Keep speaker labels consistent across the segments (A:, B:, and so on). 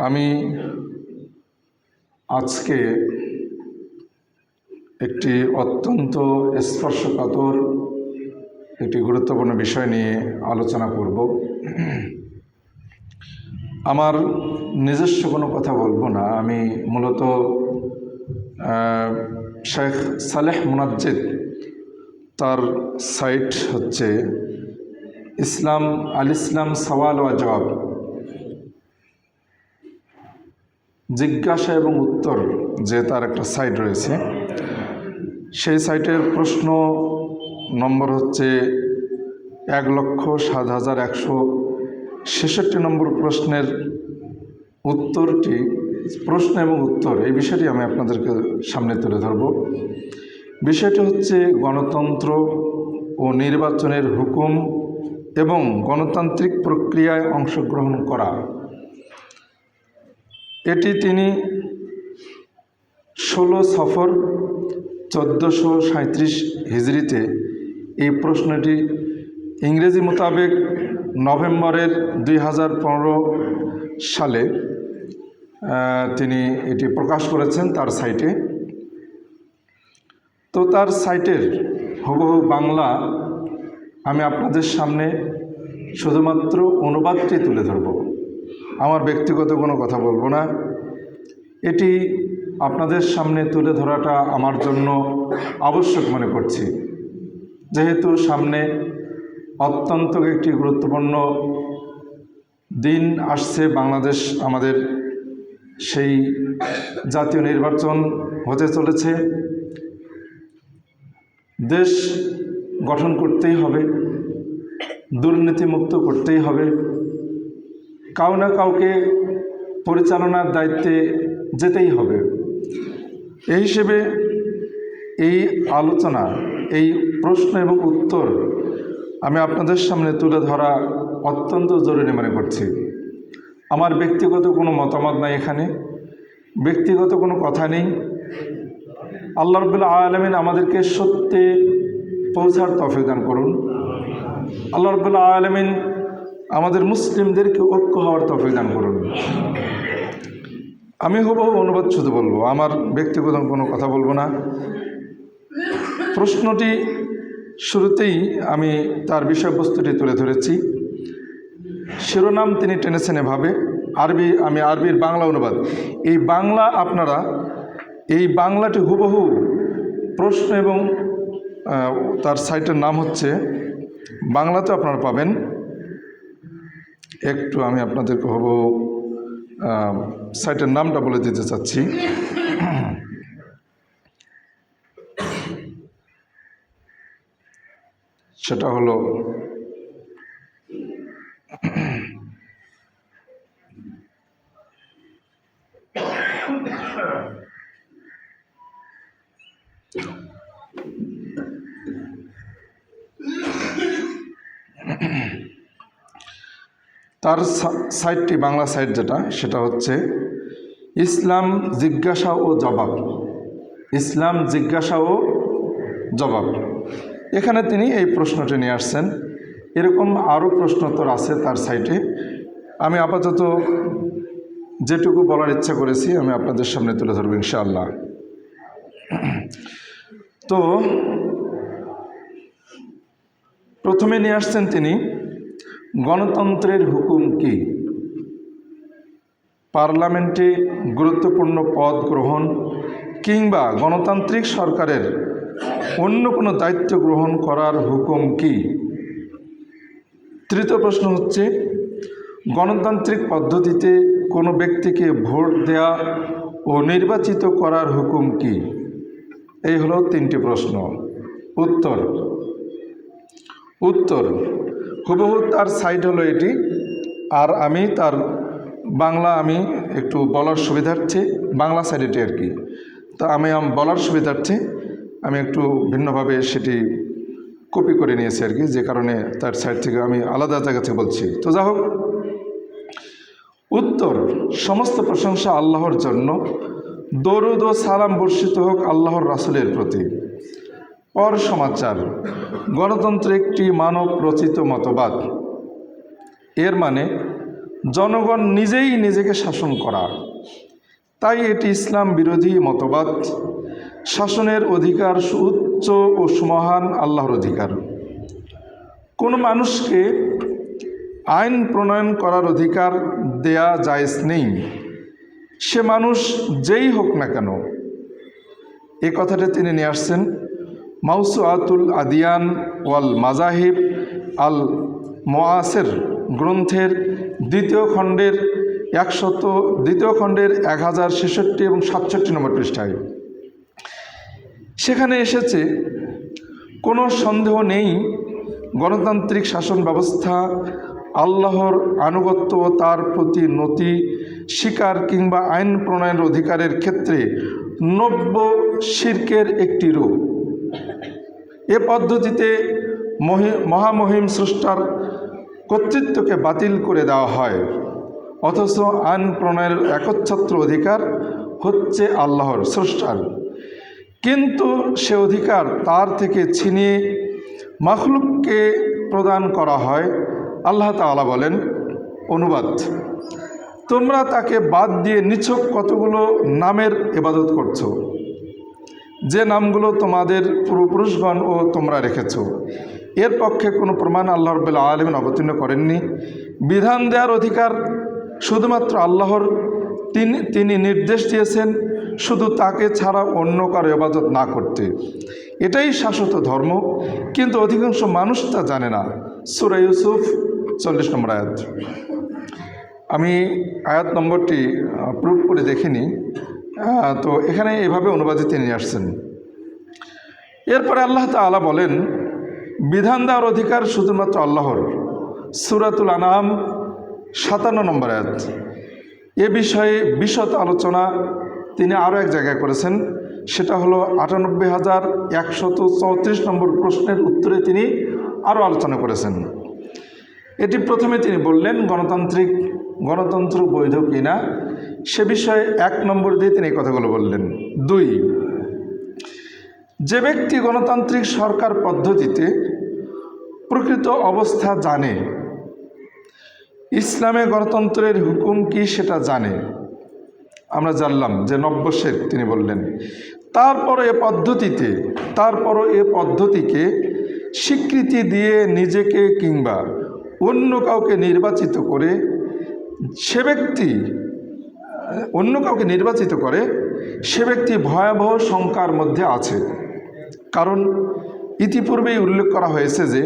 A: আমি আজকে একটি অত্যন্ত স্পর্শকাতর একটি গুরুত্বপূর্ণ বিষয় নিয়ে আলোচনা করব। আমার নিজস্ব কোনো কথা বলবো না। আমি মূলত শেখ সালেহ মুনাজ্জিদ, তার সাইট হচ্ছে ইসলাম আল ইসলাম সওয়াল ওয়া জবাব, জিজ্ঞাসা এবং উত্তর, যে তার একটা সাইট রয়েছে। সেই সাইটের প্রশ্ন নম্বর হচ্ছে 1,07,166 নম্বর প্রশ্নের উত্তরটি, প্রশ্ন এবং উত্তর, এই বিষয়টি আমি আপনাদেরকে সামনে তুলে ধরব। বিষয়টি হচ্ছে গণতন্ত্র ও নির্বাচনের হুকুম এবং গণতান্ত্রিক প্রক্রিয়ায় অংশগ্রহণ করা। এটি তিনি 16 সফর 1437 হিজরিতে এই প্রশ্নটি ইংরেজি মোতাবেক নভেম্বরের 2015 সালে তিনি এটি প্রকাশ করেছেন তার সাইটে। তো তার সাইটের হুবহু বাংলা আমি আপনাদের সামনে শুধুমাত্র অনুবাদটি তুলে ধরব। আমার ব্যক্তিগত কোনো কথা বলবো না। এটি আপনাদের সামনে তুলে ধরাটা আমার জন্য আবশ্যক মনে করছি, যেহেতু সামনে অত্যন্ত একটি গুরুত্বপূর্ণ দিন আসছে। বাংলাদেশ, আমাদের সেই জাতীয় নির্বাচন হতে চলেছে। দেশ গঠন করতেই হবে, দুর্নীতিমুক্ত করতেই হবে, কাউ না কাউকে পরিচালনার দায়িত্বে যেতেই হবে। এই হিসেবে এই আলোচনা, এই প্রশ্ন এবং উত্তর আমি আপনাদের সামনে তুলে ধরা অত্যন্ত জরুরি মনে করছি। আমার ব্যক্তিগত কোনো মতামত নাই, এখানে ব্যক্তিগত কোনো কথা নেই। আল্লাহ রাব্বুল আলামিন আমাদেরকে সত্যে পৌঁছার তৌফিক দান করুন। আল্লাহ রাব্বুল আলামিন আমাদের মুসলিমদেরকে ঐক্য হওয়ার তৌফিক দান করুন। আমি হুবহু অনুবাদ শুধু বলবো, আমার ব্যক্তিগত কোনো কথা বলবো না। প্রশ্নটি শুরুতেই আমি তার বিষয়বস্তুটি তুলে ধরেছি। শিরোনাম তিনি টেনেছেন এভাবে, আমি আরবির বাংলা অনুবাদ। এই বাংলা আপনারা, এই বাংলাটি হুবহু প্রশ্ন এবং তার সাইটের নাম হচ্ছে বাংলাতে আপনারা পাবেন। একটু আমি আপনাদেরকে হুবহু সাইটের নামটা বলে দিতে চাচ্ছি। সেটা হলো তার সাইটটি, বাংলা সাইট যেটা, সেটা হচ্ছে ইসলাম জিজ্ঞাসা ও জবাব। ইসলাম জিজ্ঞাসা ও জবাব, এখানে তিনি এই প্রশ্নটি নিয়ে আসছেন। এরকম আরও প্রশ্নোত্তর আছে তার সাইটে। আমি আপাতত যেটুকু বলার ইচ্ছা করেছি আমি আপনাদের সামনে তুলে ধরব ইনশাআল্লাহ। তো প্রথমে নিয়ে আসছেন তিনি গণতন্ত্রের হুকুম কি, পার্লামেন্টে গুরুত্বপূর্ণ পদ গ্রহণ কিংবা গণতান্ত্রিক সরকারের অন্য কোনো দায়িত্ব গ্রহণ করার হুকুম কি। তৃতীয় প্রশ্ন হচ্ছে গণতান্ত্রিক পদ্ধতিতে কোনো ব্যক্তিকে ভোট দেয়া ও নির্বাচিত করার হুকুম কি। এই হলো 3টি প্রশ্ন। উত্তর হুবহু তার সাইট হলো এটি। আর আমি তার বাংলা আমি একটু বলার সুবিধার্থে, বাংলা সাইড এটি আর কি, তা আমি বলার সুবিধার্থে আমি একটু ভিন্নভাবে সেটি কপি করে নিয়েছি আর কি, যে কারণে তার সাইড থেকে আমি আলাদা জায়গা থেকে বলছি। তো যা হোক, উত্তর, সমস্ত প্রশংসা আল্লাহর জন্য, দরুদ ও সালাম বর্ষিত হোক আল্লাহর রাসূলের প্রতি। পর সমাচার, গণতন্ত্র একটি মানব রচিত মতবাদ। এর মানে জনগণ নিজেই নিজেকে শাসন করা। তাই এটি ইসলাম বিরোধী মতবাদ। শাসনের অধিকার সুউচ্চ ও সুমহান আল্লাহর অধিকার। কোনো মানুষকে আইন প্রণয়ন করার অধিকার দেয়া জায়েজ নেই, সে মানুষ যেই হোক না কেন। এ কথাটা তিনি নিয়ে আসছেন মাউসুআতুল আদিয়ান ওয়াল মাজাহিব আল মুআসির গ্রন্থের দ্বিতীয় খণ্ডের 1066 এবং 67 নম্বর পৃষ্ঠায়। সেখানে এসেছে, কোনো সন্দেহ নেই গণতান্ত্রিক শাসন ব্যবস্থা আল্লাহর আনুগত্য ও তার প্রতি নতি স্বীকার কিংবা আইন প্রণয়নের অধিকারের ক্ষেত্রে নব্য শিরকের একটি রূপ। এ পদ্ধতিতে মহামহিম স্রষ্টার কর্তৃত্বকে বাতিল করে দেওয়া হয়, অথচ আইন প্রণয়ের একচ্ছত্র অধিকার হচ্ছে আল্লাহর স্রষ্টার, কিন্তু সে অধিকার তার থেকে ছিনিয়ে মাখলুককে প্রদান করা হয়। আল্লাহ তাআলা বলেন, অনুবাদ, তোমরা তাকে বাদ দিয়ে নিছক কতগুলো নামের ইবাদত করছো, যে নামগুলো তোমাদের পূর্বপুরুষগণ ও তোমরা রেখেছ। এর পক্ষে কোনো প্রমাণ আল্লাহ রাব্বুল আলামিন অবতীর্ণ করেননি। বিধান দেওয়ার অধিকার শুধুমাত্র আল্লাহর। তিনি নির্দেশ দিয়েছেন শুধু তাকে ছাড়া অন্য কারো ইবাদত না করতে। এটাই শাশ্বত ধর্ম, কিন্তু অধিকাংশ মানুষ তা জানে না। সূরা ইউসুফ 40 নম্বর আয়াত। আমি আয়াত নম্বরটি প্রুফ করে দেখিনি, তো এখানে এভাবে অনুবাদে তিনি আসছেন। এরপরে আল্লাহ তাআলা বলেন, বিধান দেওয়ার অধিকার শুধুমাত্র আল্লাহর। সূরাতুল আনআম 57 নম্বর আয়াত। এ বিষয়ে বিশদ আলোচনা তিনি আরও এক জায়গায় করেছেন, সেটা হলো 98,134 নম্বর প্রশ্নের উত্তরে তিনি আরও আলোচনা করেছেন। এটি প্রথমে তিনি বললেন গণতন্ত্র বৈধ কিনা, সে বিষয়ে 1 নম্বর দিয়ে তিনি এই কথাগুলো বললেন। 2, যে ব্যক্তি গণতান্ত্রিক সরকার পদ্ধতিতে প্রকৃত অবস্থা জানে, ইসলামে গণতন্ত্রের হুকুম কি সেটা জানে, আমরা জানলাম যে নব্যশের তিনি বললেন, তারপরও এ পদ্ধতিকে স্বীকৃতি দিয়ে নিজেকে কিংবা অন্য কাউকে নির্বাচিত করে সে ব্যক্তি ভয়াবহ শঙ্কার মধ্যে আছে। কারণ ইতিপূর্বেই উল্লেখ করা হয়েছে যে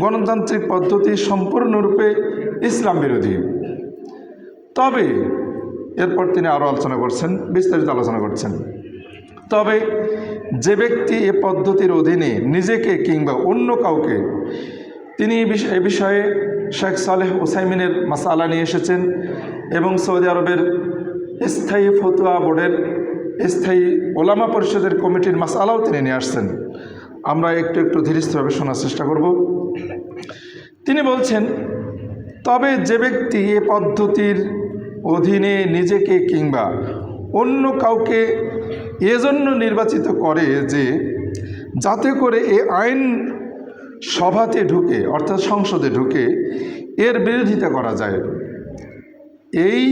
A: গণতান্ত্রিক পদ্ধতি সম্পূর্ণরূপে ইসলাম বিরোধী। তবে এরপর তিনি আরও বিস্তারিত আলোচনা করছেন। তবে যে ব্যক্তি এ পদ্ধতির অধীনে নিজেকে কিংবা অন্য কাউকে, তিনি এ বিষয়ে শেখ সালেহ উসাইমিনের মাসালা নিয়ে এসেছেন এবং সৌদি আরবের স্থায়ী ফতোয়া বোর্ডের স্থায়ী ওলামা পরিষদের কমিটির মাসালাও তিনি নিয়ে আসছেন। আমরা একটু ধীরস্থিরভাবে শোনার চেষ্টা করব। তিনি বলছেন, তবে যে ব্যক্তি এ পদ্ধতির অধীনে নিজেকে কিংবা অন্য কাউকে এজন্য নির্বাচিত করে যে যাতে করে এ আইন সভাতে ঢুকে, অর্থাৎ সংসদে ঢুকে এর বিরোধিতা করা যায়, এই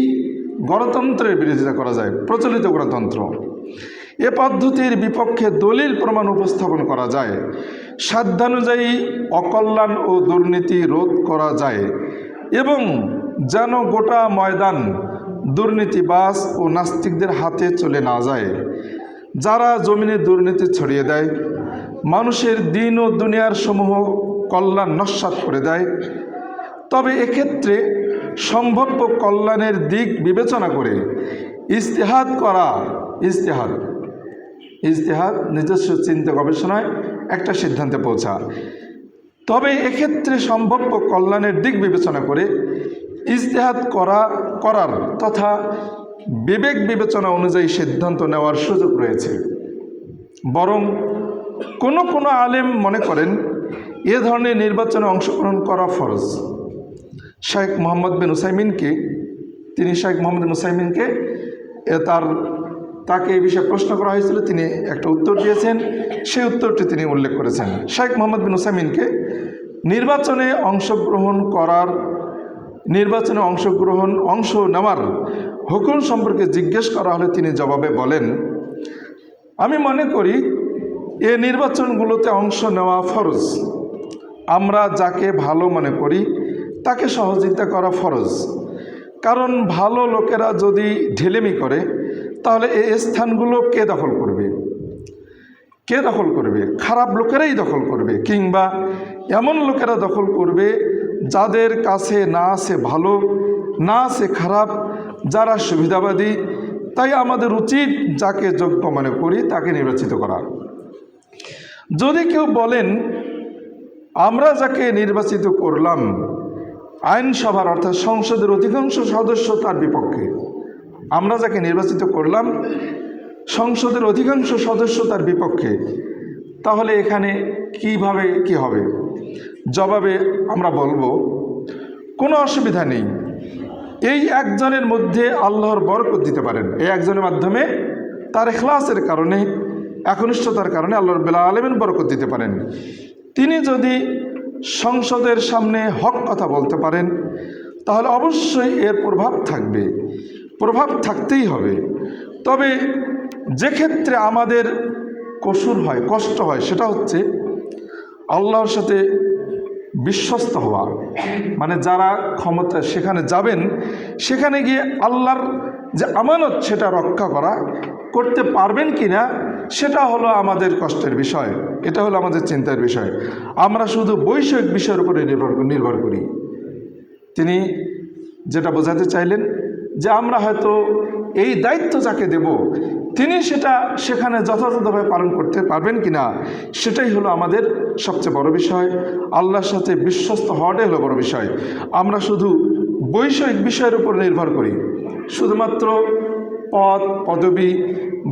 A: গণতন্ত্রের বিরোধিতা করা যায়, প্রচলিত গণতন্ত্র, এ পদ্ধতির বিপক্ষে দলিল প্রমাণ উপস্থাপন করা যায়, সাধ্যানুযায়ী অকল্যাণ ও দুর্নীতি রোধ করা যায়, এবং যেন গোটা ময়দান দুর্নীতিবাজ ও নাস্তিকদের হাতে চলে না যায়, যারা জমিনে দুর্নীতি ছড়িয়ে দেয়, মানুষের দিন ও দুনিয়ার সমূহ কল্যাণ নস্যাৎ করে দেয়। তবে এক্ষেত্রে সম্ভাব্য কল্যাণের দিক বিবেচনা করে ইজতিহাদ নিজস্ব চিন্তা গবেষণায় একটা সিদ্ধান্তে পৌঁছা। তবে এক্ষেত্রে সম্ভাব্য কল্যাণের দিক বিবেচনা করে ইজতিহাদ করার তথা বিবেক বিবেচনা অনুযায়ী সিদ্ধান্ত নেওয়ার সুযোগ রয়েছে। বরং কোনো আলেম মনে করেন এ ধরনের নির্বাচনে অংশগ্রহণ করা ফরজ। শেখ মোহাম্মদ বিন উসাইমিনকে তাকে এই বিষয়ে প্রশ্ন করা হয়েছিল, তিনি একটা উত্তর দিয়েছেন, সেই উত্তরটি তিনি উল্লেখ করেছেন। শেখ মোহাম্মদ বিন উসাইমিনকে নির্বাচনে অংশগ্রহণ করার নির্বাচনে অংশ নেওয়ার হুকুম সম্পর্কে জিজ্ঞেস করা হলে তিনি জবাবে বলেন, আমি মনে করি এ নির্বাচনগুলোতে অংশ নেওয়া ফরজ। আমরা যাকে ভালো মনে করি তাকে সহযোগিতা করা ফরজ। কারণ ভালো লোকেরা যদি ঢিলেমি করে তাহলে এই স্থানগুলো কে দখল করবে? কে দখল করবে? খারাপ লোকেরাই দখল করবে, কিংবা এমন লোকেরা দখল করবে যাদের কাছে না আছে ভালো, না আছে খারাপ, যারা সুবিধাবাদী। তাই আমাদের উচিত যাকে যোগ্য মনে করি তাকে নির্বাচিত করা। যদি কেউ বলেন আমরা যাকে নির্বাচিত করলাম আইনসভার অর্থাৎ সংসদের অধিকাংশ সদস্য তার বিপক্ষে, আমরা যাকে নির্বাচিত করলাম সংসদের অধিকাংশ সদস্য তার বিপক্ষে, তাহলে এখানে কিভাবে কি হবে? জবাবে আমরা বলবো, কোনো অসুবিধা নেই। এই একজনের মধ্যে আল্লাহর বরকত দিতে পারেন। এই একজনের মাধ্যমে তার ইখলাসের কারণে, একনিষ্ঠতার কারণে আল্লাহ রাব্বুল আলামিন বরকত দিতে পারেন। তিনি যদি সংসদের সামনে হক কথা বলতে পারেন তাহলে অবশ্যই এর প্রভাব থাকবে, প্রভাব থাকতেই হবে। তবে যে ক্ষেত্রে আমাদের কসুর হয়, কষ্ট হয়, সেটা হচ্ছে আল্লাহর সাথে বিশ্বস্ত হওয়া। মানে যারা ক্ষমতা সেখানে যাবেন, সেখানে গিয়ে আল্লাহর যে আমানত সেটা রক্ষা করতে পারবেন কি না, সেটা হলো আমাদের কষ্টের বিষয়, এটা হলো আমাদের চিন্তার বিষয়। আমরা শুধু বৈষয়িক বিষয়ের উপরে নির্ভর করি। তিনি যেটা বোঝাতে চাইলেন যে আমরা হয়তো এই দায়িত্ব যাকে দেব তিনি সেটা সেখানে যথাযথভাবে পালন করতে পারবেন কি না, সেটাই হলো আমাদের সবচেয়ে বড় বিষয়। আল্লাহর সাথে বিশ্বস্ত হওয়াটাই হলো বড় বিষয়। আমরা শুধু বৈষয়িক বিষয়ের উপর নির্ভর করি, শুধুমাত্র পদ পদবি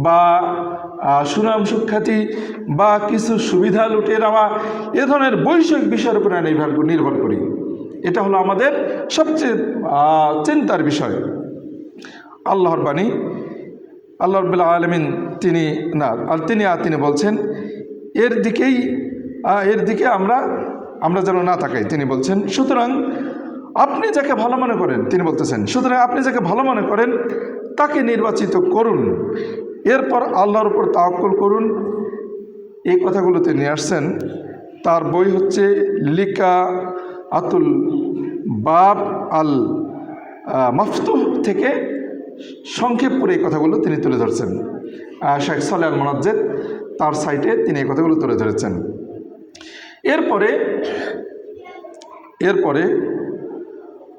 A: বা সুনাম সুখ্যাতি বা কিছু সুবিধা লুটে নেওয়া, এ ধরনের বৈষয়িক বিষয়ের উপরে নির্ভর করি। এটা হলো আমাদের সবচেয়ে চিন্তার বিষয়। আল্লাহর বাণী, আল্লাহ রাব্বুল আলামিন তিনি বলছেন এর দিকে আমরা যেন না তাকাই। তিনি বলছেন, সুতরাং আপনি যাকে ভালো মনে করেন, তিনি বলতেছেন, সুতরাং আপনি যাকে ভালো মনে করেন তাকে নির্বাচিত করুন, এরপর আল্লাহর উপর তাওয়াক্কুল করুন। এই কথাগুলো তিনি আসছেন তার বই হচ্ছে লিকা আতুল বাব আল মাফতুহ থেকে সংক্ষেপ করে এই কথাগুলো তিনি তুলে ধরছেন। শেখ সালেহ আল মুনাজ্জেদ তার সাইটে তিনি এই কথাগুলো তুলে ধরেছেন। এরপরে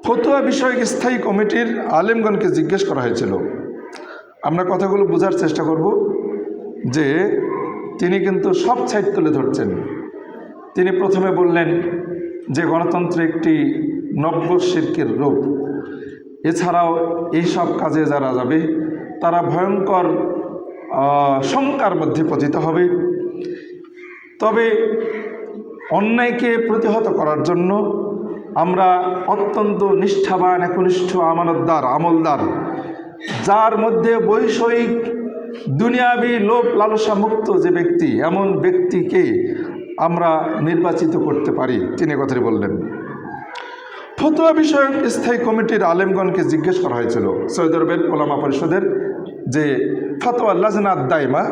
A: ফতোয়া বিষয়ক স্থায়ী কমিটির আলেমগণকে জিজ্ঞেস করা হয়েছিল। আমরা কথাগুলো বোঝার চেষ্টা করব যে তিনি কিন্তু সব সাইড তুলে ধরছেন। তিনি প্রথমে বললেন যে গণতন্ত্র একটি নব্য শিরকের রূপ, এছাড়াও এইসব কাজে যারা যাবে তারা ভয়ঙ্কর শঙ্কার মধ্যে পতিত হবে। তবে অন্যায়কে প্রতিহত করার জন্য আমরা অত্যন্ত নিষ্ঠাবান, একনিষ্ঠ, আমলদার, যার মধ্যে বৈষয়িক দুনিয়াবি লোভ লালসা মুক্ত যে ব্যক্তি, এমন ব্যক্তিকে আমরা নির্বাচিত করতে পারি, তিনি কথাটি বললেন। ফতোয়া বিষয়ক স্থায়ী কমিটির আলেমগণকে জিজ্ঞেস করা হয়েছিল। সৌদি আরবের ওলামা পরিষদের যে ফতোয়া লাজনা দাইমা,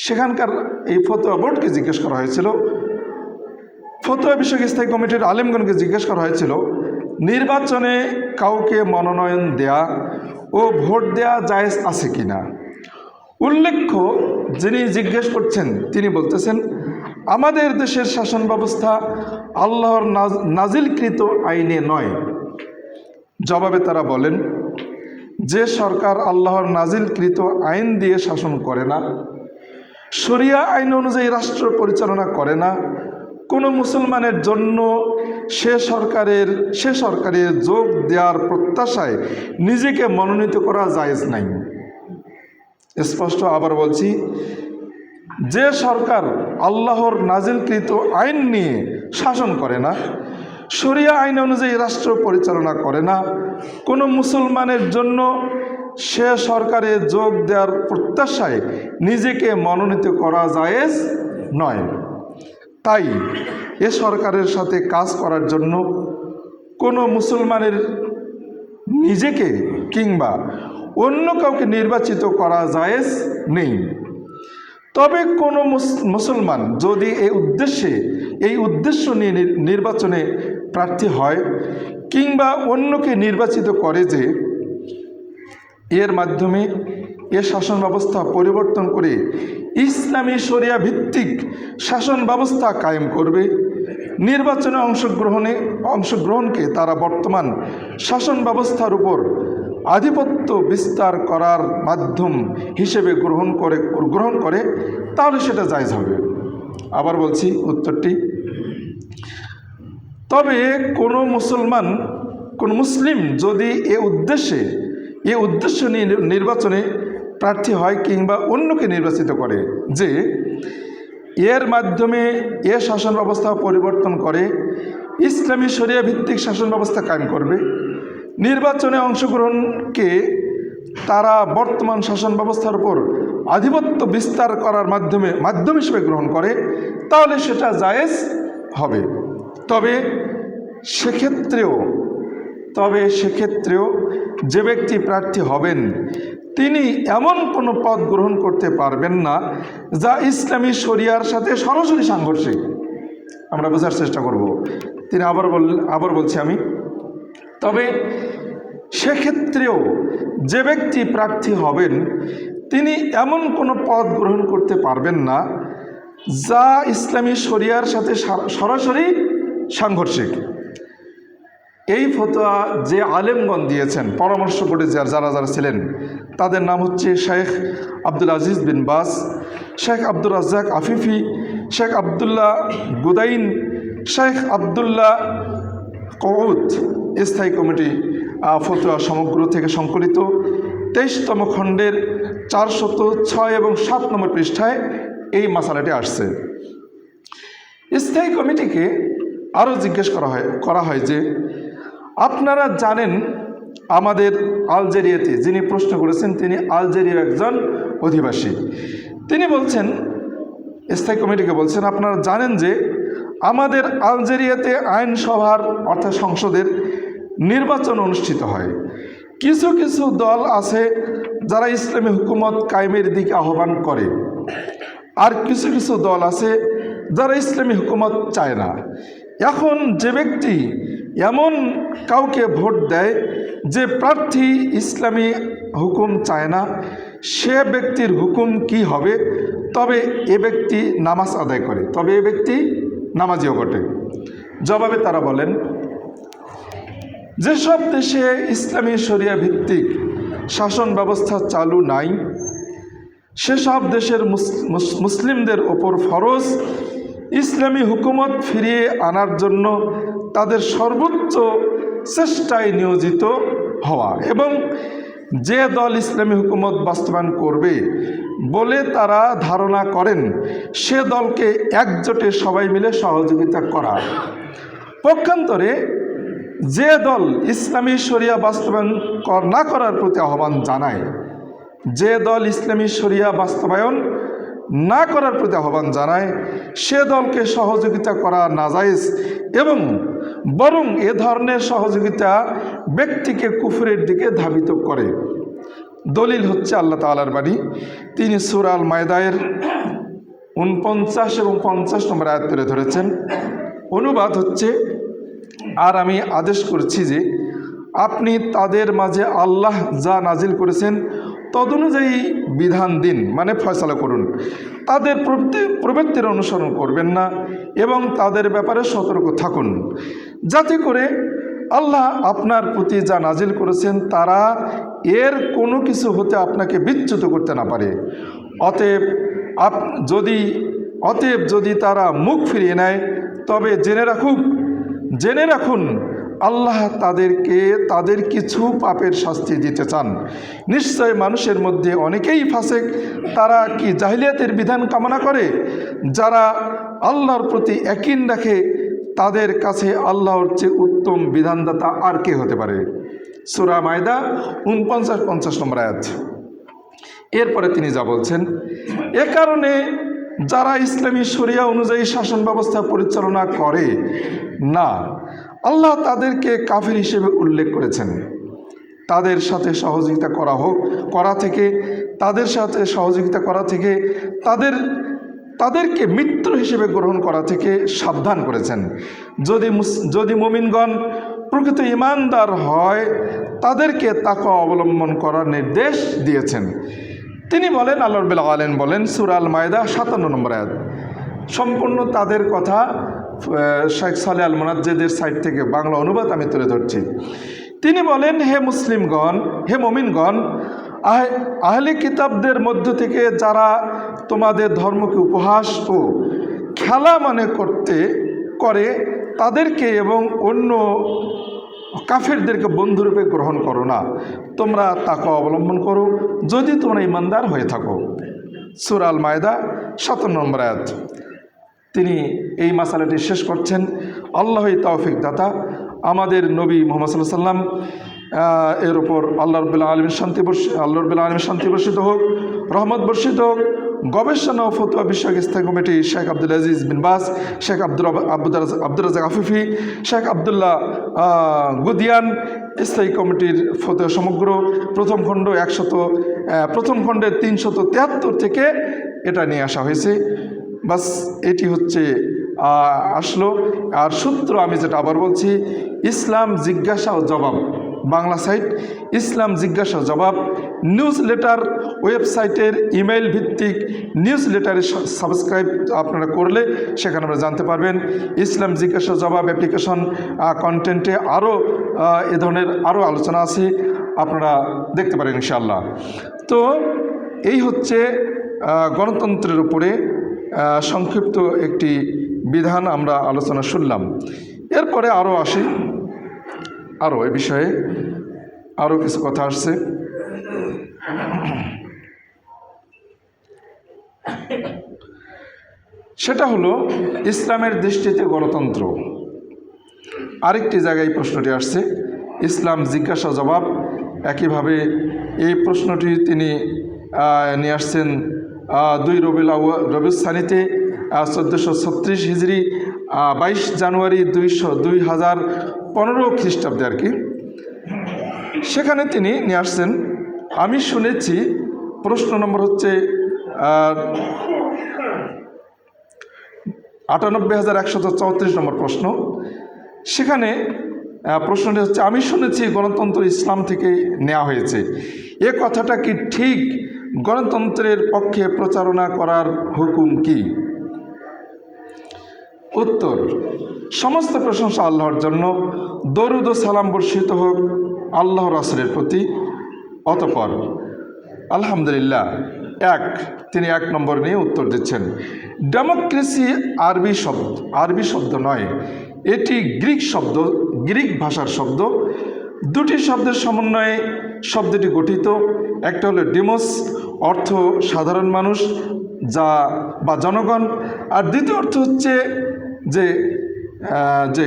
A: সেখানকার এই ফতোয়া বোর্ডকে জিজ্ঞেস করা হয়েছিল, ফতোয়া বিষয়ক স্থায়ী কমিটির আলেমগণকে জিজ্ঞেস করা হয়েছিল নির্বাচনে কাউকে মনোনয়ন দেয়া ও ভোট দেয়া জায়েজ আছে কিনা। উল্লেখ্য, যিনি জিজ্ঞেস করছেন তিনি বলতেছেন, আমাদের দেশের শাসন ব্যবস্থা আল্লাহর নাজিলকৃত আইনে নয়। জবাবে তারা বলেন, যে সরকার আল্লাহর নাজিলকৃত আইন দিয়ে শাসন করে না, শরিয়া আইন অনুযায়ী রাষ্ট্র পরিচালনা করে না, কোনো মুসলমানের জন্য সে সরকারের যোগ দেওয়ার প্রত্যাশায় নিজেকে মনোনীত করা জায়েজ নাই। স্পষ্ট আবার বলছি, যে সরকার আল্লাহর নাজিলকৃত আইন নিয়ে শাসন করে না, শরিয়া আইন অনুযায়ী রাষ্ট্র পরিচালনা করে না, কোনো মুসলমানের জন্য সে সরকারে যোগ দেওয়ার প্রত্যাশায় নিজেকে মনোনীত করা জায়েজ নয়। তাই এ সরকারের সাথে কাজ করার জন্য কোনো মুসলমানের নিজেকে কিংবা অন্য কাউকে নির্বাচিত করা জায়েজ নেই। তবে কোনো মুসলমান যদি এই উদ্দেশ্য নিয়ে নির্বাচনে প্রার্থী হয় কিংবা অন্যকে নির্বাচিত করে যে এর মাধ্যমে এ শাসন ব্যবস্থা পরিবর্তন করে ইসলামী শরিয়া ভিত্তিক শাসন ব্যবস্থা কায়েম করবে, নির্বাচনে অংশগ্রহণকে তারা বর্তমান শাসন ব্যবস্থার উপর আধিপত্য বিস্তার করার মাধ্যম হিসেবে গ্রহণ করে তাহলে সেটা জায়েজ হবে। আবার বলছি উত্তরটি, তবে কোনো মুসলিম যদি এ উদ্দেশ্য নিয়ে নির্বাচনে প্রার্থী হয় কিংবা অন্যকে নির্বাচিত করে যে এর মাধ্যমে এ শাসন ব্যবস্থা পরিবর্তন করে ইসলামী শরিয়া ভিত্তিক শাসন ব্যবস্থা কায়েম করবে, নির্বাচনে অংশগ্রহণকে তারা বর্তমান শাসন ব্যবস্থার উপর আধিপত্য বিস্তার করার মাধ্যম হিসেবে গ্রহণ করে তাহলে সেটা জায়েজ হবে। তবে সেক্ষেত্রেও যে ব্যক্তি প্রার্থী হবেন তিনি এমন কোনো পদ গ্রহণ করতে পারবেন না যা ইসলামী শরিয়ার সাথে সরাসরি সাংঘর্ষিক। আমরা বোঝার চেষ্টা করব। তিনি আবার বলছি আমি, তবে সেক্ষেত্রেও যে ব্যক্তি প্রার্থী হবেন তিনি এমন কোনো পদ গ্রহণ করতে পারবেন না যা ইসলামী শরিয়ার সাথে সরাসরি সাংঘর্ষিক। এই ফতোয়া যে আলেমগণ দিয়েছেন, পরামর্শ করে যারা ছিলেন, তাদের নাম হচ্ছে শেখ আব্দুল আজিজ বিন বাস, শেখ আব্দুর রাজ্জাক আফিফি, শেখ আবদুল্লাহ গুদাইন, শেখ আবদুল্লাহ কউদ। স্থায়ী কমিটি ফতোয়া সমগ্র থেকে সংকলিত 23তম খণ্ডের 406 এবং 7 নম্বর পৃষ্ঠায় এই মাসালাটি আসছে। স্থায়ী কমিটিকে আরও জিজ্ঞেস করা হয় যে আপনারা জানেন আমাদের আলজেরিয়াতে, যিনি প্রশ্ন করেছেন তিনি আলজেরিয়ার একজন অধিবাসী, তিনি বলছেন, স্থায়ী কমিটিকে বলছেন, আপনারা জানেন যে আমাদের আলজেরিয়াতে আইনসভার অর্থাৎ সংসদের নির্বাচন অনুষ্ঠিত হয়। কিছু কিছু দল আছে যারা ইসলামী হুকুমত কায়েমের দিকে আহ্বান করে, আর কিছু কিছু দল আছে যারা ইসলামী হুকুমত চায় না। এখন যে ব্যক্তি এমন কাউকে ভোট দেয় যে প্রার্থী ইসলামী হুকুম চায় না, সে ব্যক্তির হুকুম কি হবে? তবে এ ব্যক্তি নামাজ আদায় করে, তবে এ ব্যক্তি নামাজিও বটে। জবাবে তারা বলেন, যেসব দেশে ইসলামী শরিয়া ভিত্তিক শাসন ব্যবস্থা চালু নাই সেসব দেশের মুসলিমদের ওপর ফরজ ইসলামী হুকুমত ফিরিয়ে আনার জন্য তাদের সর্বোচ্চ চেষ্টায় নিয়োজিত হওয়া, এবং যে দল ইসলামী হুকুমত বাস্তবায়ন করবে বলে তারা ধারণা করেন সে দলকে একজোটে সবাই মিলে সহযোগিতা করা। পক্ষান্তরে যে দল ইসলামী শরিয়া বাস্তবায়ন না করার প্রতি আহ্বান জানায়, যে দল ইসলামী শরিয়া বাস্তবায়ন না করার প্রতি আহ্বান জানায় সে দলকে সহযোগিতা করা নাজায়েজ, এবং বরং এ ধরনের সহযোগিতা ব্যক্তিকে কুফরের দিকে ধাবিত করে। দলিল হচ্ছে আল্লাহ তাআলার বাণী, তিনি সূরা আল মায়দার 49 এবং 50 নম্বর আয়াত তুলে ধরেছেন। অনুবাদ হচ্ছে, আর আমি আদেশ করছি যে আপনি তাদের মাঝে আল্লাহ যা নাজিল করেছেন তদনুযায়ী বিধান দিন, মানে ফয়সালা করুন। তাদের প্রবৃত্তির অনুসরণ করবেন না এবং তাদের ব্যাপারে সতর্ক থাকুন, যাতে করে আল্লাহ আপনার প্রতি যা নাজিল করেছেন তারা এর কোনো কিছু হতে আপনাকে বিচ্যুত করতে না পারে। অতএব যদি তারা মুখ ফিরিয়ে নেয় তবে জেনে রাখুন আল্লাহ তাদের কিছু পাপের শাস্তি দিতে চান। নিশ্চয় মানুষের মধ্যে অনেকেই ফাসেক, তারা কি জাহিলিয়াতের বিধান কামনা করে? যারা আল্লাহর প্রতি ইয়াকিন রাখে তাদের কাছে আল্লাহর চেয়ে উত্তম বিধানদাতা আর কে হতে পারে? সূরা মায়দা 49-50 নম্বর আয়াত। এরপরে তিনি যা বলছেন, এ কারণে যারা ইসলামী শরিয়া অনুযায়ী শাসন ব্যবস্থা পরিচালনা করে না আল্লাহ তাদেরকে কাফির হিসেবে উল্লেখ করেছেন। তাদের সাথে সহযোগিতা করা থেকে তাদেরকে মিত্র হিসেবে গ্রহণ করা থেকে সাবধান করেছেন। যদি মুমিনগণ প্রকৃত ঈমানদার হয় তাদেরকে তাকওয়া অবলম্বন করার নির্দেশ দিয়েছেন। তিনি বলেন, আল্লাহ রাব্বুল আলামিন বলেন সূরা আল মায়েদা 57 নম্বর আয়াত। সম্পূর্ণ তাদের কথা শেখ সালেহ আল মুনাজ্জেদের সাইট থেকে বাংলা অনুবাদ আমি তুলে ধরছি। তিনি বলেন, হে মুসলিমগণ, হে মুমিনগণ, আহলে কিতাবদের মধ্য থেকে যারা তোমাদের ধর্মকে উপহাস ও খেলা মনে করে তাদেরকে এবং অন্য কাফেরদেরকে বন্ধুরূপে গ্রহণ করো না। তোমরা তাকওয়া অবলম্বন করো যদি তোমরা ঈমানদার হয়ে থাকো। সূরা আল মায়েদা 57 নম্বর আয়াত। তিনি এই মাসালাটি শেষ করছেন। আল্লাহই তৌফিক দাতা। আমাদের নবী মুহাম্মদ সাল্লাল্লাহু আলাইহি ওয়াসাল্লাম এর উপর আল্লাহ রাব্বুল আলামিন শান্তি বর্ষিত হোক, রহমত বর্ষিত হোক। গবেষণা ও ফতোয়া বিষয়ক স্থায়ী কমিটি শেখ আব্দুল আজিজ বিন বাস, শেখ আব্দুর রাজ্জাক আফিফি, শেখ আবদুল্লাহ গুদিয়ান স্থায়ী কমিটির ফতোয়া সমগ্র প্রথম খণ্ডের 373 থেকে এটা নিয়ে আসা হয়েছে। বাস এটি হচ্ছে আসলো। আর সূত্র আমি যেটা আবার বলছি, ইসলাম জিজ্ঞাসা ও জবাব বাংলা সাইট, ইসলাম জিজ্ঞাসা জবাব নিউজ লেটার ওয়েবসাইটের ইমেইল ভিত্তিক নিউজ লেটারে সাবস্ক্রাইব আপনারা করলে সেখানে আপনারা জানতে পারবেন। ইসলাম জিজ্ঞাসা জবাব অ্যাপ্লিকেশন কন্টেন্টে আরও এ ধরনের আরও আলোচনা আছে, আপনারা দেখতে পারেন ইনশাআল্লাহ। তো এই হচ্ছে গণতন্ত্রের উপরে সংক্ষিপ্ত একটি বিধান আমরা আলোচনা শুনলাম। এরপরে আরও আসি, আরও এ বিষয়ে আরও কিছু কথা আসছে। সেটা হলো ইসলামের দৃষ্টিতে গণতন্ত্র। আরেকটি জায়গায় প্রশ্নটি আসছে, ইসলাম জিজ্ঞাসা জবাব। একইভাবে এই প্রশ্নটি তিনি নিয়ে আসছেন 2 রবিউল সানিতে 1436 হিজরি 22 জানুয়ারি 2015 খ্রিস্টাব্দে আর কি। সেখানে তিনি নিয়ে আসছেন, আমি শুনেছি, প্রশ্ন নম্বর হচ্ছে 98,134 নম্বর প্রশ্ন। সেখানে প্রশ্নটি হচ্ছে, আমি শুনেছি গণতন্ত্র ইসলাম থেকে নেওয়া হয়েছে, এ কথাটা কি ঠিক? গণতন্ত্রের পক্ষে প্রচারণা করার হুকুম কি? উত্তর, সমস্ত প্রশংসা আল্লাহর জন্য, দরুদ ও সালাম বর্ষিত হোক আল্লাহ রাসূলের প্রতি। অতঃপর আলহামদুলিল্লাহ। তিনি 1 নম্বর নিয়ে উত্তর দিচ্ছেন। ডেমোক্রেসি আরবি শব্দ নয়, এটি গ্রিক ভাষার শব্দ। 2টি শব্দের সমন্বয়ে শব্দটি গঠিত। একটা হলো ডেমোস, অর্থ সাধারণ মানুষ বা জনগণ, আর দ্বিতীয় অর্থ হচ্ছে যে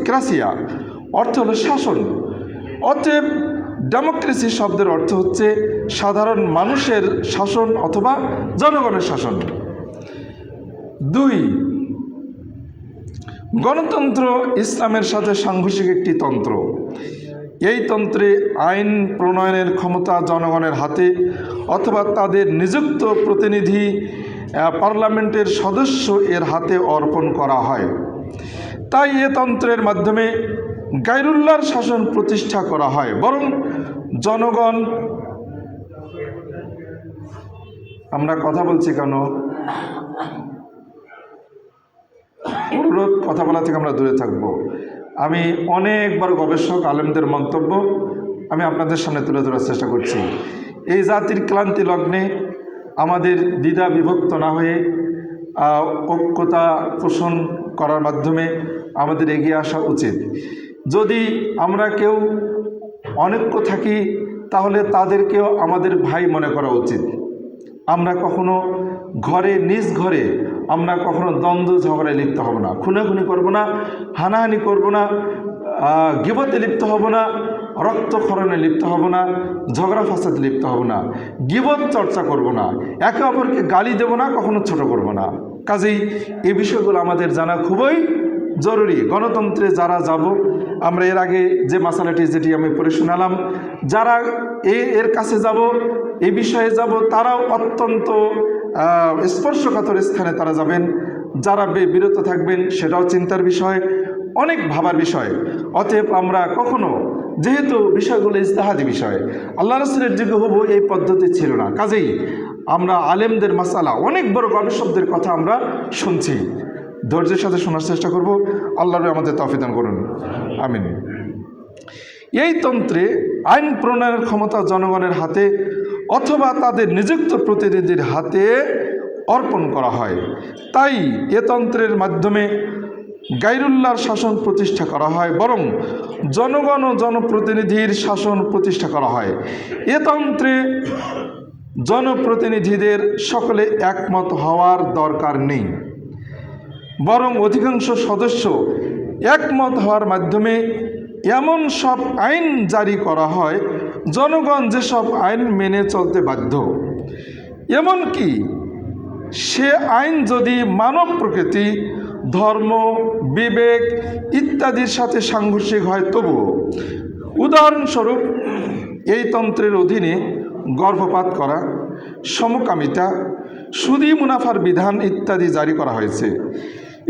A: ক্রাসিয়া, অর্থ হলো শাসন। অতএব ডেমোক্রেসি শব্দের অর্থ হচ্ছে সাধারণ মানুষের শাসন অথবা জনগণের শাসন। 2, গণতন্ত্র ইসলামের সাথে সাংঘর্ষিক একটি তন্ত্র। এই তন্ত্রে আইন প্রণয়নের ক্ষমতা জনগণের হাতে অথবা তাদের নিযুক্ত প্রতিনিধি পার্লামেন্টের সদস্য এর হাতে অর্পণ করা হয়। তাই এ তন্ত্রের মাধ্যমে গায়রুল্লাহর শাসন প্রতিষ্ঠা করা হয়, বরং জনগণ। আমরা কথা বলছি কেন? অনুরোধ, কথা বলা থেকে আমরা দূরে থাকব। আমি অনেকবার গবেষক আলেমদের মন্তব্য আমি আপনাদের সামনে তুলে ধরার চেষ্টা করছি। এই জাতির ক্লান্তি লগ্নে আমাদের দ্বিধা বিভক্ত না হয়ে ঐক্যতা পোষণ করার মাধ্যমে আমাদের এগিয়ে আসা উচিত। যদি আমরা কেউ অনৈক্য থাকি তাহলে তাদেরকেও আমাদের ভাই মনে করা উচিত। আমরা কখনো নিজ ঘরে আমরা কখনো দ্বন্দ্ব ঝগড়ায় লিপ্ত হব না, খুনাখুনি করব না, হানাহানি করব না, গিবতে লিপ্ত হব না, রক্তক্ষরণে লিপ্ত হব না, ঝগড়া ফাসাদে লিপ্ত হব না, গিবত চর্চা করব না, একে অপরকে গালি দেব না, কখনো ছোট করব না। কাজেই এই বিষয়গুলো আমাদের জানা খুবই জরুরি। গণতন্ত্রে যারা যাব, আমরা এর আগে যে মাসালাটি যেটি আমি পড়ে শোনালাম, যারা এর কাছে যাব, এই বিষয়ে যাব, তারাও অত্যন্ত স্পর্শকাতর স্থানে তারা যাবেন। যারা বিরত থাকবেন সেটাও চিন্তার বিষয়, অনেক ভাবার বিষয়। অতএব আমরা কখনো, যেহেতু বিষয়গুলো ইজতিহাদি বিষয়, আল্লাহ রাসূলের যুগে হবু এই পদ্ধতি ছিল না, কাজেই আমরা আলেমদের মাসালা, অনেক বড় গবেষকদের কথা আমরা শুনছি। ধৈর্যের সাথে শোনার চেষ্টা করব। আল্লাহ আমাদের তৌফিক দান করুন, আমিন। এই তন্ত্রে আইন প্রণয়নের ক্ষমতা জনগণের হাতে অথবা তাদের নিযুক্ত প্রতিনিধির হাতে অর্পণ করা হয়। তাই এ তন্ত্রের মাধ্যমে গায়রুল্লাহর শাসন প্রতিষ্ঠা করা হয়, বরং জনগণ ও জনপ্রতিনিধির শাসন প্রতিষ্ঠা করা হয়। এ তন্ত্রে জনপ্রতিনিধিদের সকলে একমত হওয়ার দরকার নেই, বরং অধিকাংশ সদস্য একমত হওয়ার মাধ্যমে এমন সব আইন জারি করা হয় জনগণ যেসব আইন মেনে চলতে বাধ্য। এমনকি সে আইন যদি মানব প্রকৃতি, ধর্ম, বিবেক ইত্যাদির সাথে সাংঘর্ষিক হয় তবুও। উদাহরণস্বরূপ, এই তন্ত্রের অধীনে গর্ভপাত করা, সমকামিতা, সুদী মুনাফার বিধান ইত্যাদি জারি করা হয়েছে।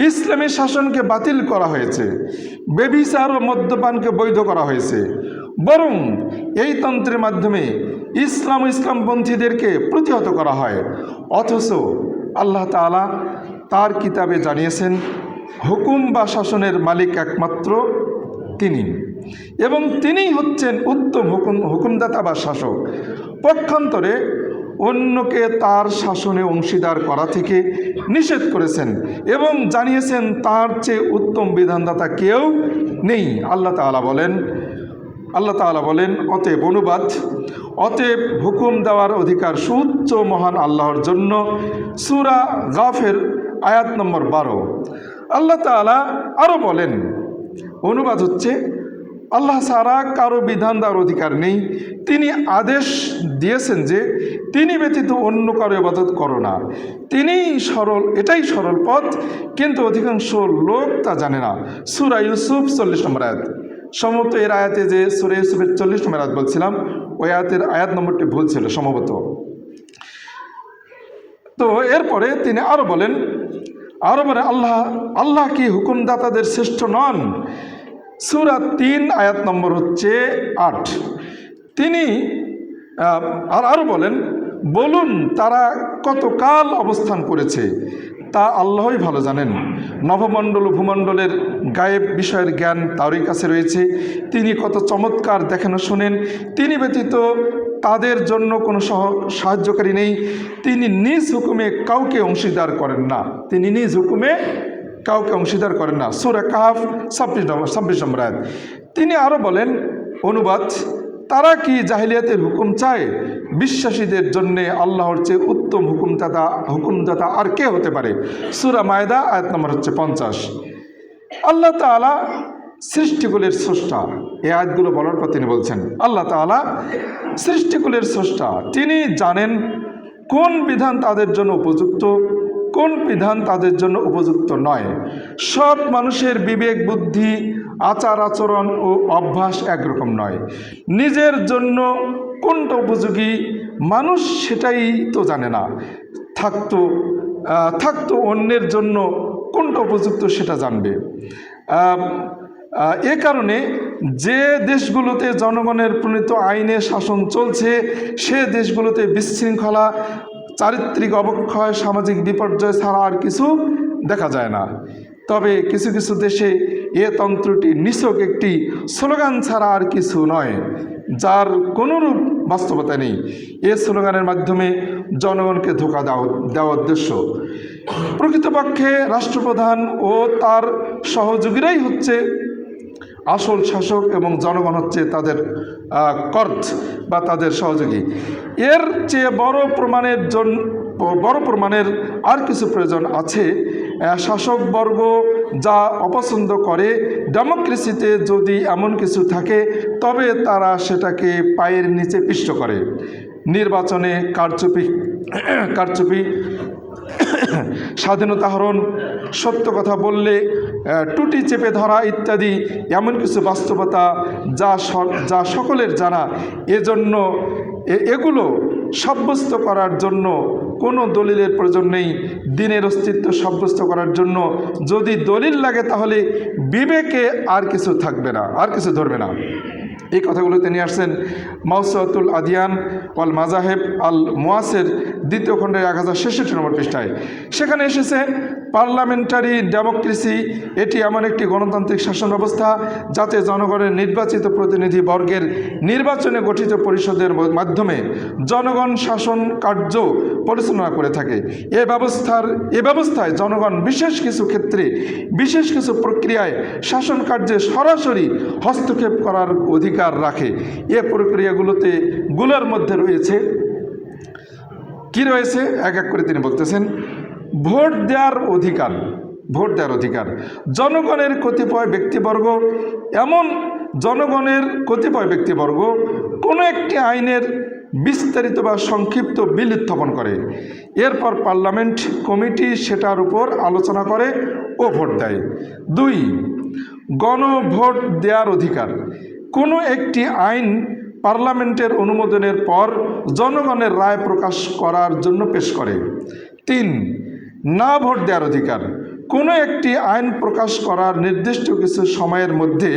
A: ইসলামী শাসনকে বাতিল করা হয়েছে, ব্যভিচার ও মদ্যপানকে বৈধ করা হয়েছে। বরং এই তন্ত্রের মাধ্যমে ইসলামপন্থীদেরকে প্রতিহত করা হয়। অথচ আল্লাহ তাআলা তার কিতাবে জানিয়েছেন, হুকুম বা শাসনের মালিক একমাত্র তিনি, এবং তিনিই হচ্ছেন উত্তম হুকুমদাতা বা শাসক। পক্ষান্তরে অন্যকে তার শাসনে অংশীদার করা থেকে নিষেধ করেছেন এবং জানিয়েছেন তার চেয়ে উত্তম বিধানদাতা কেউ নেই। আল্লাহ তাআলা বলেন, অতএব অনুবাদ, অতএব হুকুম দেওয়ার অধিকার সুউচ্চ মহান আল্লাহর জন্য। সূরা গাফির আয়াত নম্বর 12। আল্লাহ তাআলা আরও বলেন, অনুবাদ হচ্ছে, আল্লাহ ছাড়া কারো বিধান দেওয়ার অধিকার নেই। তিনি আদেশ দিয়েছেন যে তিনি ব্যতীত অন্য কারো ইবাদত করো না। এটাই সরল পথ, কিন্তু অধিকাংশ লোক তা জানে না। সূরা ইউসুফ 40 নম্বর আয়াত। সম্ভবত এর আয়াতে যে সূরা ইউসুফের 40 নম্বর আয়াত বলছিলাম, ওই আয়াতের আয়াত নম্বরটি ভুল ছিল সম্ভবত। তো এরপরে তিনি আরও বলেন, আল্লাহ কি হুকুমদাতাদের শ্রেষ্ঠ নন? সূরা 3 আয়াত নম্বর হচ্ছে 8। তিনি আরও বলেন, বলুন তারা কতকাল অবস্থান করেছে তা আল্লাহই ভালো জানেন। নভমণ্ডল ও ভূমণ্ডলের গায়েব বিষয়ের জ্ঞান তারই কাছে রয়েছে। তিনি কত চমৎকার দেখানো শোনেন। তিনি ব্যতীত তাদের জন্য কোনো সাহায্যকারী নেই। তিনি নিজ হুকুমে কাউকে অংশীদার করেন না। সূরা কাহফ 26 নম্বর আয়াত। তিনি আরও বলেন, অনুবাদ, তারা কি জাহিলিয়াতের হুকুম চায়? বিশ্বাসীদের জন্যে আল্লাহর চেয়ে উত্তম হুকুমদাতা আর কে হতে পারে? সূরা মায়দা আয়াত নম্বর হচ্ছে 50। আল্লাহ তাআলা সৃষ্টিকুলের স্রষ্টা। এই আয়াতগুলো বলার পর তিনি বলছেন, আল্লাহ তাআলা সৃষ্টিকুলের স্রষ্টা। তিনি জানেন কোন বিধান তাদের জন্য উপযুক্ত, কোন বিধান তাদের জন্য উপযুক্ত নয়। সব মানুষের বিবেক, বুদ্ধি, আচার আচরণ ও অভ্যাস একরকম নয়। নিজের জন্য কোনটা উপযোগী মানুষ সেটাই তো জানে না। থাকতো অন্যের জন্য কোনটা উপযুক্ত সেটা জানবে। এ কারণে যে দেশগুলোতে জনগণের প্রণীত আইনে শাসন চলছে, সে দেশগুলোতে বিশৃঙ্খলা, চারিত্রিক অবক্ষয়, সামাজিক বিপর্যয় ছাড়া আর কিছু দেখা যায় না। তবে কিছু কিছু দেশে এ তন্ত্রটি নিছক একটি স্লোগান ছাড়া আর কিছু নয়, যার কোনোরূপ বাস্তবতা নেই। এ স্লোগানের মাধ্যমে জনগণকে ধোঁকা দেওয়া উদ্দেশ্য। প্রকৃতপক্ষে রাষ্ট্রপ্রধান ও তার সহযোগীরাই হচ্ছে আসল শাসক এবং জনগণ হচ্ছে তাদের কর্ত বা তাদের সহযোগী। এর চেয়ে বড় প্রমাণের আর কিছু প্রয়োজন আছে। শাসকবর্গ যা অপছন্দ করে, ডেমোক্রেসিতে যদি এমন কিছু থাকে তবে তারা সেটাকে পায়ের নিচে পিষ্ট করে। নির্বাচনে কারচুপি, স্বাধীনতা হরণ, সত্য কথা বললে টুটি চেপে ধরা ইত্যাদি এমন কিছু বাস্তবতা যা সকলের জানা। এজন্য এগুলো সাব্যস্ত করার জন্য কোনো দলিলের প্রয়োজন নেই। দ্বীনের অস্তিত্ব সাব্যস্ত করার জন্য যদি দলিল লাগে তাহলে বিবেকে আর কিছু থাকবে না, আর কিছু ধরবে না। এই কথাগুলো তিনি আসছেন মাউসুআতুল আদিয়ান ওয়াল মাজাহেব আল মুআসির 2য় খণ্ডের 1066 নম্বর পৃষ্ঠায়। সেখানে এসেছে পার্লামেন্টারি ডেমোক্রেসি এটি এমন একটি গণতান্ত্রিক শাসন ব্যবস্থা যাতে জনগণের নির্বাচিত প্রতিনিধি বর্গের নির্বাচনে গঠিত পরিষদের মাধ্যমে জনগণ শাসন কার্য পরিচালনা করে থাকে। এ ব্যবস্থায় জনগণ বিশেষ কিছু ক্ষেত্রে বিশেষ কিছু প্রক্রিয়ায় শাসন কার্যে সরাসরি হস্তক্ষেপ করার অধিকার রাখে। এ প্রক্রিয়াগুলোর মধ্যে রয়েছে কি রয়েছে এক এক করে তিনি বলতেছেন। ভোট দেওয়ার অধিকার, জনগণের কতিপয় ব্যক্তিবর্গ কোনো একটি আইনের বিস্তারিত বা সংক্ষিপ্ত বিল উত্থাপন করে, এরপর পার্লামেন্ট কমিটি সেটার উপর আলোচনা করে ও ভোট দেয়। 2. গণভোট দেওয়ার অধিকার, কোনো একটি আইন পার্লামেন্টের অনুমোদনের পর জনগণের রায় প্রকাশ করার জন্য পেশ করে। 3. না ভোট দেওয়ার অধিকার, কোনো একটি আইন প্রকাশ করার নির্দিষ্ট কিছু সময়ের মধ্যে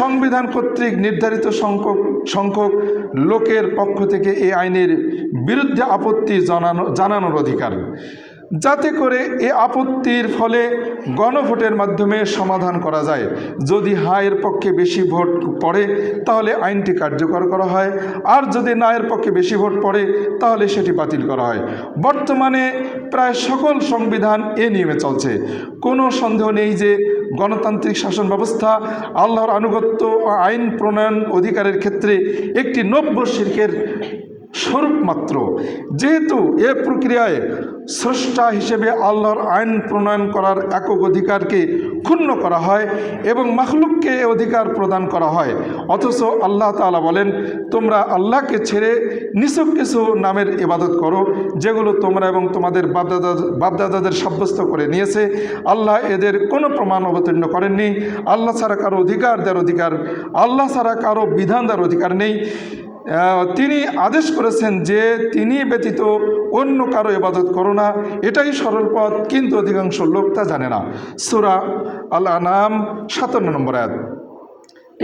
A: সংবিধান কর্তৃক নির্ধারিত সংখ্যক লোকের পক্ষ থেকে এই আইনের বিরুদ্ধে আপত্তি জানানোর অধিকার, যাতে করে এ আপত্তির ফলে গণভোটের মাধ্যমে সমাধান করা যায়। যদি হা এর পক্ষে বেশি ভোট পড়ে তাহলে আইনটি কার্যকর করা হয়, আর যদি না এর পক্ষে বেশি ভোট পড়ে তাহলে সেটি বাতিল করা হয়। বর্তমানে প্রায় সকল সংবিধান এ নিয়মে চলছে। কোনো সন্দেহ নেই যে গণতান্ত্রিক শাসন ব্যবস্থা আল্লাহর আনুগত্য ও আইন প্রণয়ন অধিকারের ক্ষেত্রে একটি নব্য শিরকের স্বরূপ মাত্র। যেহেতু এ প্রক্রিয়ায় স্রষ্টা হিসেবে আল্লাহর আইন প্রণয়ন করার একক অধিকারকে ক্ষুণ্ণ করা হয় এবং মাখলুককে এ অধিকার প্রদান করা হয়, অথচ আল্লাহ তাআলা বলেন, তোমরা আল্লাহকে ছেড়ে নিছক কিছু নামের ইবাদত করো যেগুলো তোমরা এবং তোমাদের বাপদাদাদের সাব্যস্ত করে নিয়েছে। আল্লাহ এদের কোনো প্রমাণ অবতীর্ণ করেননি। আল্লাহ ছাড়া কারো আল্লাহ ছাড়া কারো বিধান দেওয়ার অধিকার নেই। তিনি আদেশ করেছেন যে তিনি ব্যতীত অন্য কারো ইবাদত করো না, এটাই সরল পথ, কিন্তু অধিকাংশ লোক তা জানে না। সূরা আল আনাম 57 নম্বর আয়াত।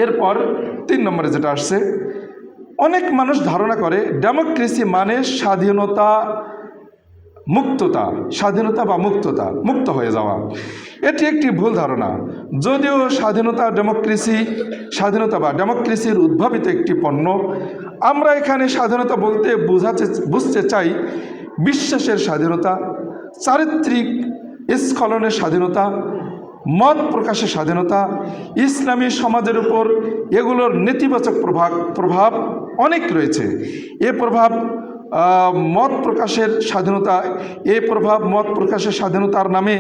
A: এরপর 3 নম্বরে যেটা আসছে, অনেক মানুষ ধারণা করে ডেমোক্রেসি মানে স্বাধীনতা বা মুক্ত হয়ে যাওয়া। এটি একটি ভুল ধারণা। যদিও স্বাধীনতা বা ডেমোক্রেসির উদ্ভাবিত একটি পণ্য, আমরা এখানে স্বাধীনতা বলতে বুঝতে চাই বিশ্বাসের স্বাধীনতা, চারিত্রিক স্খলনের স্বাধীনতা, মত প্রকাশের স্বাধীনতা। ইসলামী সমাজের উপর এগুলোর নেতিবাচক প্রভাব অনেক রয়েছে। এ প্রভাব মত প্রকাশের স্বাধীনতার নামে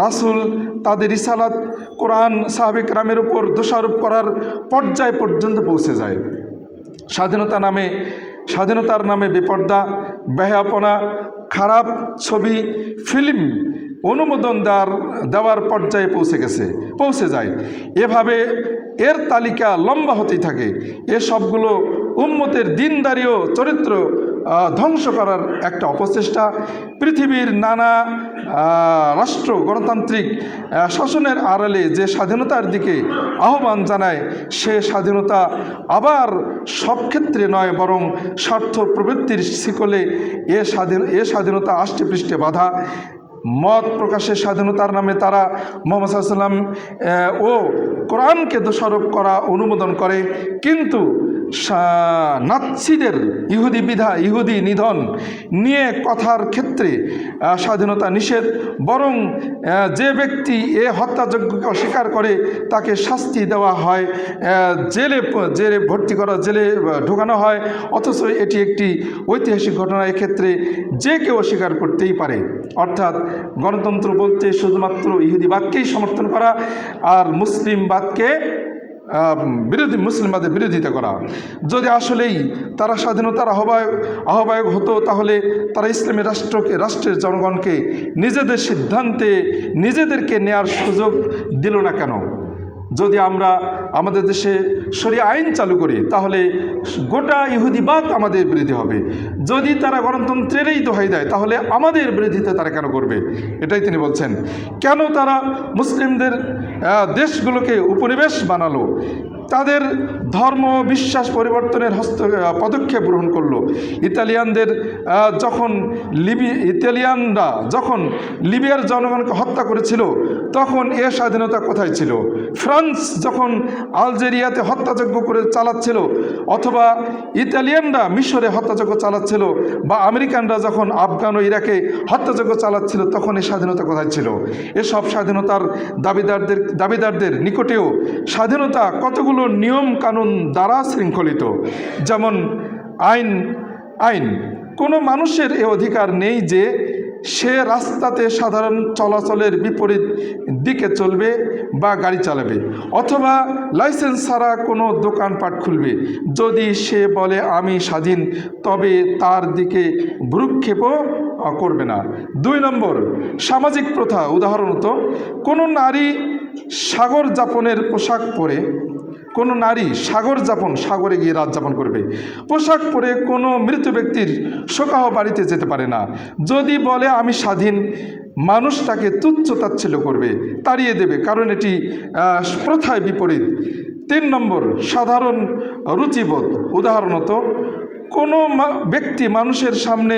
A: রাসূল তাদের রিসালাত, কোরআন, সাহাবে কেরামের উপর দোষারোপ করার পর্যায় পর্যন্ত পৌঁছে যায়। স্বাধীনতার নামে বেপর্দা, বেহায়াপনা, খারাপ ছবি, ফিল্ম অনুমোদন দেওয়ার পর্যায়ে পৌঁছে যায়। এভাবে এর তালিকা লম্বা হতেই থাকে। এসবগুলো উম্মতের দিনদারি ও চরিত্র ধ্বংস করার একটা অপচেষ্টা। পৃথিবীর নানা রাষ্ট্র গণতান্ত্রিক শাসনের আড়ালে যে স্বাধীনতার দিকে আহ্বান জানায়, সে স্বাধীনতা আবার সব ক্ষেত্রে নয়, বরং স্বার্থ প্রবৃত্তির শিকলে এ স্বাধীনতা আষ্টে পৃষ্ঠে বাধা। মত প্রকাশের স্বাধীনতার নামে তারা মুহাম্মদ সাল্লাল্লাহু আলাইহি ওয়াসাল্লাম ও কোরআনকে দোষারোপ করা অনুমোদন করে, কিন্তু নাৎসিদের ইহুদি নিধন নিয়ে কথার ক্ষেত্রে স্বাধীনতা নিষেধ। বরং যে ব্যক্তি এ হত্যাযজ্ঞকে অস্বীকার করে তাকে শাস্তি দেওয়া হয়, জেলে ঢোকানো হয়। অথচ এটি একটি ঐতিহাসিক ঘটনা। এক্ষেত্রে যে কেউ অস্বীকার করতেই পারে। অর্থাৎ গণতন্ত্র বলতে শুধুমাত্র ইহুদিবাদকেই সমর্থন করা আর মুসলিমবাদকে মুসলিমদের বিরোধিতা করা। যদি আসলেই তারা স্বাধীনতার আহ্বায়ক হতো, তাহলে তারা ইসলামী রাষ্ট্রের জনগণকে নিজেদের সিদ্ধান্তে নিজেদেরকে নেয়ার সুযোগ দিল না কেন? যদি আমরা আমাদের দেশে শরিয়া আইন চালু করি, তাহলে গোটা ইহুদিবাদ আমাদের বিরোধী হবে। যদি তারা গণতন্ত্রেরই দোহাই দেয়, তাহলে আমাদের বিরোধিতা তারা কেন করবে? এটাই তিনি বলছেন। কেন তারা মুসলিমদের দেশগুলোকে উপনিবেশ বানালো? তাদের ধর্ম বিশ্বাস পরিবর্তনের পদক্ষেপ গ্রহণ করলো। ইতালিয়ানরা যখন লিবিয়ার জনগণকে হত্যা করেছিল, তখন এ স্বাধীনতা কোথায় ছিল? ফ্রান্স যখন আলজেরিয়াতে হত্যাযজ্ঞ করে চালাচ্ছিল, অথবা ইতালিয়ানরা মিশরে হত্যাযজ্ঞ চালাচ্ছিল, বা আমেরিকানরা যখন আফগান ও ইরাকে হত্যাযজ্ঞ চালাচ্ছিল, তখন এই স্বাধীনতা কোথায় ছিল? এসব স্বাধীনতার দাবিদারদের নিকটেও স্বাধীনতা কতগুলো নিয়ম কানুন দ্বারা শৃঙ্খলিত। যেমন আইন। কোনো মানুষের এ অধিকার নেই যে সে রাস্তাতে সাধারণ চলাচলের বিপরীত দিকে চলবে বা গাড়ি চালাবে, অথবা লাইসেন্স ছাড়া কোনো দোকানপাট খুলবে। যদি সে বলে আমি স্বাধীন, তবে তার দিকে ভ্রুক্ষেপও করবে না। 2 নম্বর, সামাজিক প্রথা। উদাহরণত, কোনো নারী সাগরে গিয়ে রাত যাপন করবে। পোশাক পরে কোনো মৃত ব্যক্তির শোকাহ বাড়িতে যেতে পারে না। যদি বলে আমি স্বাধীন, মানুষ তাকে তুচ্ছ তাচ্ছিল্য করবে, তাড়িয়ে দেবে, কারণ এটি প্রথায় বিপরীত। 3 নম্বর, সাধারণ রুচিবোধ। উদাহরণত, কোনো ব্যক্তি মানুষের সামনে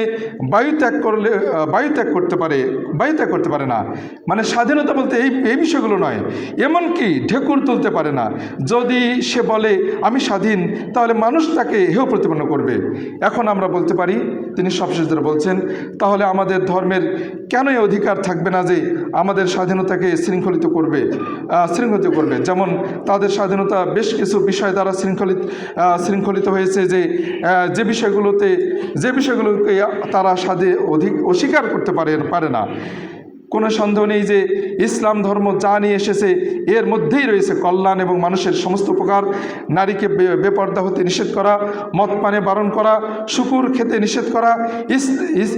A: বায়ু ত্যাগ করতে পারে না। মানে স্বাধীনতা বলতে এই বিষয়গুলো নয়। এমনকি ঢেকুর তুলতে পারে না। যদি সে বলে আমি স্বাধীন, তাহলে মানুষ তাকে হেয় প্রতিপন্ন করবে। এখন আমরা বলতে পারি, তিনি সবশেষে বলছেন, তাহলে আমাদের ধর্মের কেন এই অধিকার থাকবে না যে আমাদের স্বাধীনতাকে শৃঙ্খলিত করবে? যেমন তাদের স্বাধীনতা বেশ কিছু বিষয় দ্বারা শৃঙ্খলিত হয়েছে, যে বিষয়গুলোকে তারা অস্বীকার করতে পারে না। কোনো সন্দেহ নেই যে ইসলাম ধর্ম যা নিয়ে এসেছে, এর মধ্যেই রয়েছে কল্যাণ এবং মানুষের সমস্ত উপকার। নারীকে বেপর্দা হতে নিষেধ করা, মদ পানে বারণ করা, শুকুর খেতে নিষেধ করা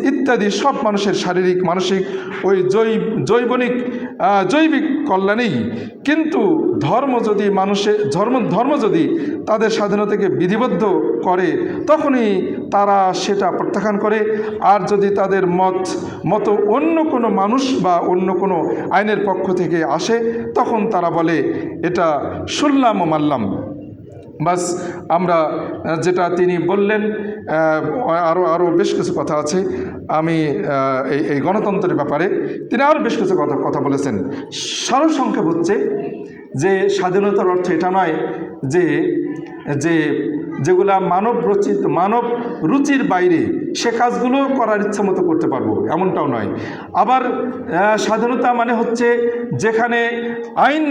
A: ইত্যাদি সব মানুষের শারীরিক, মানসিক ও জৈবিক কল্যাণেই। কিন্তু ধর্ম যদি তাদের স্বাধীনতাকে বিধিবদ্ধ করে, তখনই তারা সেটা প্রত্যাখ্যান করে। আর যদি তাদের মতো অন্য কোনো মানুষ বা অন্য কোনো আইনের পক্ষ থেকে আসে, তখন তারা বলে এটা শুনলাম ও মানলাম। বাস, আমরা যেটা তিনি বললেন, আরও বেশ কিছু কথা আছে। আমি এই গণতন্ত্রের ব্যাপারে তিনি আরও বেশ কিছু কথা বলেছেন। সারসংক্ষেপ হচ্ছে যে স্বাধীনতার অর্থ এটা নয় যে যেগুলা মানব রুচির বাইরে সে কাজগুলো করার ইচ্ছা মতো করতে পারবো, এমনটাও নয়। আবার স্বাধীনতা মানে হচ্ছে যেখানে আইন,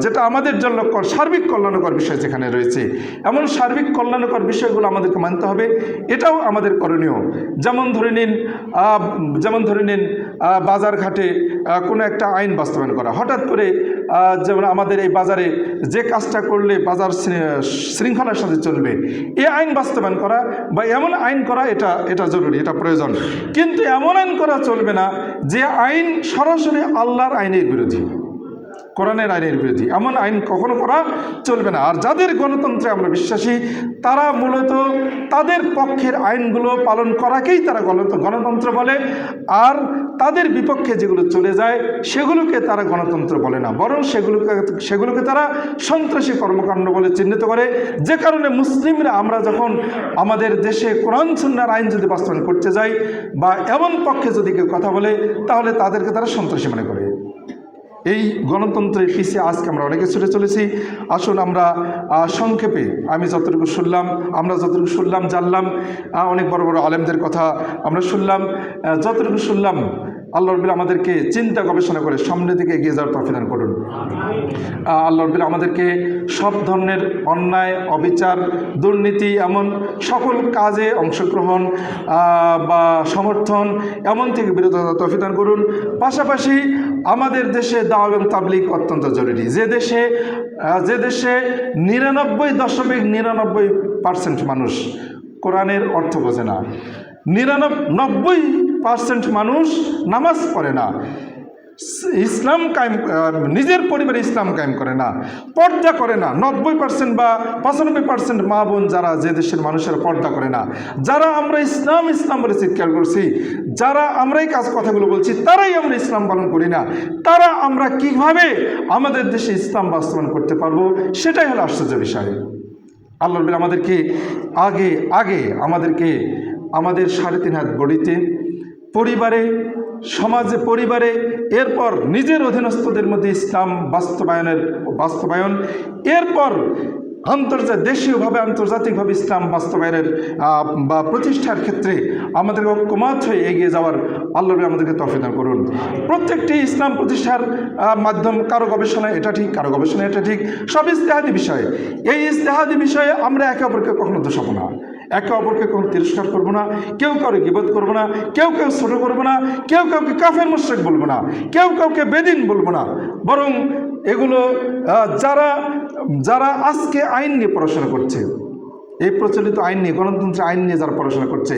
A: যেটা আমাদের জন্য সার্বিক কল্যাণকর বিষয় যেখানে রয়েছে, এমন সার্বিক কল্যাণকর বিষয়গুলো আমাদেরকে মানতে হবে, এটাও আমাদের করণীয়। যেমন ধরে নিন বাজার ঘাটে কোনো একটা আইন বাস্তবায়ন করা। হঠাৎ করে যেমন আমাদের এই বাজারে যে কাজটা করলে বাজার শৃঙ্খলার সাথে চলবে, এ আইন বাস্তবায়ন করা বা এমন আইন করা, এটা জরুরি, এটা প্রয়োজন। কিন্তু এমন আইন করা চলবে না যে আইন সরাসরি আল্লাহর আইনের বিরোধী, কোরআনের আইনের বিরোধী। এমন আইন কখনো করা চলবে না। আর যাদের গণতন্ত্রে আমরা বিশ্বাসী, তারা মূলত তাদের পক্ষের আইনগুলো পালন করাকেই তারা গণতন্ত্র বলে। আর তাদের বিপক্ষে যেগুলো চলে যায়, সেগুলোকে তারা গণতন্ত্র বলে না, বরং সেগুলোকে তারা সন্ত্রাসী কর্মকাণ্ড বলে চিহ্নিত করে। যে কারণে মুসলিমরা আমরা যখন আমাদের দেশে কোরআন সুন্নাহর আইন যদি বাস্তবায়ন করতে যাই, বা এমন পক্ষে যদি কেউ কথা বলে, তাহলে তাদেরকে তারা সন্ত্রাসী মনে করে। এই গণতন্ত্রের পিছিয়ে আজকে আমরা অনেকে ছুটে চলেছি। আসুন আমরা সংক্ষেপে আমরা যতটুকু শুনলাম জানলাম, অনেক বড় বড় আলেমদের কথা আমরা শুনলাম, যতটুকু শুনলাম, আল্লাহ রাব্বুল আমাদেরকে চিন্তা গবেষণা করে সামনের দিকে এগিয়ে যাওয়ার তৌফিক দান করুন। আল্লাহ রাব্বুল আমাদেরকে সব ধরনের অন্যায়, অবিচার, দুর্নীতি এমন সকল কাজে অংশগ্রহণ বা সমর্থন এমন থেকে বিরত তৌফিক দান করুন। পাশাপাশি আমাদের দেশে দাওয়া এবং তাবলীগ অত্যন্ত জরুরি। যে দেশে 99.99% মানুষ কোরআনের অর্থ বোঝে না, 99% মানুষ নামাজ পড়ে না, ইসলাম কায়েম, নিজের পরিবারে ইসলাম কায়েম করে না, পর্দা করে না, 90% বা 95% মা বোন যারা যে দেশের মানুষেরা পর্দা করে না, যারা আমরা ইসলাম ইসলাম বলে চিৎকার করছি, যারা আমরা এই কথাগুলো বলছি, তারাই আমরা ইসলাম পালন করি না, তারা আমরা কিভাবে আমাদের দেশে ইসলাম বাস্তবায়ন করতে পারবো, সেটাই হলো আশ্চর্য বিষয়। আল্লাহ আমাদেরকে আগে আমাদেরকে আমাদের 3.5 হাত গড়িতে, পরিবারে, সমাজে, পরিবারে, এরপর নিজের অধীনস্থদের মধ্যে ইসলাম বাস্তবায়ন, এরপর দেশীয়ভাবে আন্তর্জাতিকভাবে ইসলাম বাস্তবায়নের বা প্রতিষ্ঠার ক্ষেত্রে আমাদের ঐক্যমত হয়ে এগিয়ে যাওয়ার আল্লাহ আমাদেরকে তৌফিক দান করুন। প্রত্যেকটি ইসলাম প্রতিষ্ঠার মাধ্যম, কারো গবেষণা এটা ঠিক, কারো গবেষণা এটা ঠিক, সব ইজতিহাদি বিষয়। এই ইজতিহাদি বিষয়ে আমরা একে অপরকে কখনো দোষাবো না, একে অপরকে কোনো তিরস্কার করবো না, কেউ কারো গীবত করবো না, কেউ ছোট করবো না, কেউ কাউকে কাফের মুশরিক বলবো না, কেউ কাউকে বেদিন বলবো না, বরং এগুলো যারা আজকে আইন নিয়ে পড়াশোনা করছে, এই প্রচলিত আইন নিয়ে, গণতন্ত্রের আইন নিয়ে যারা পড়াশোনা করছে,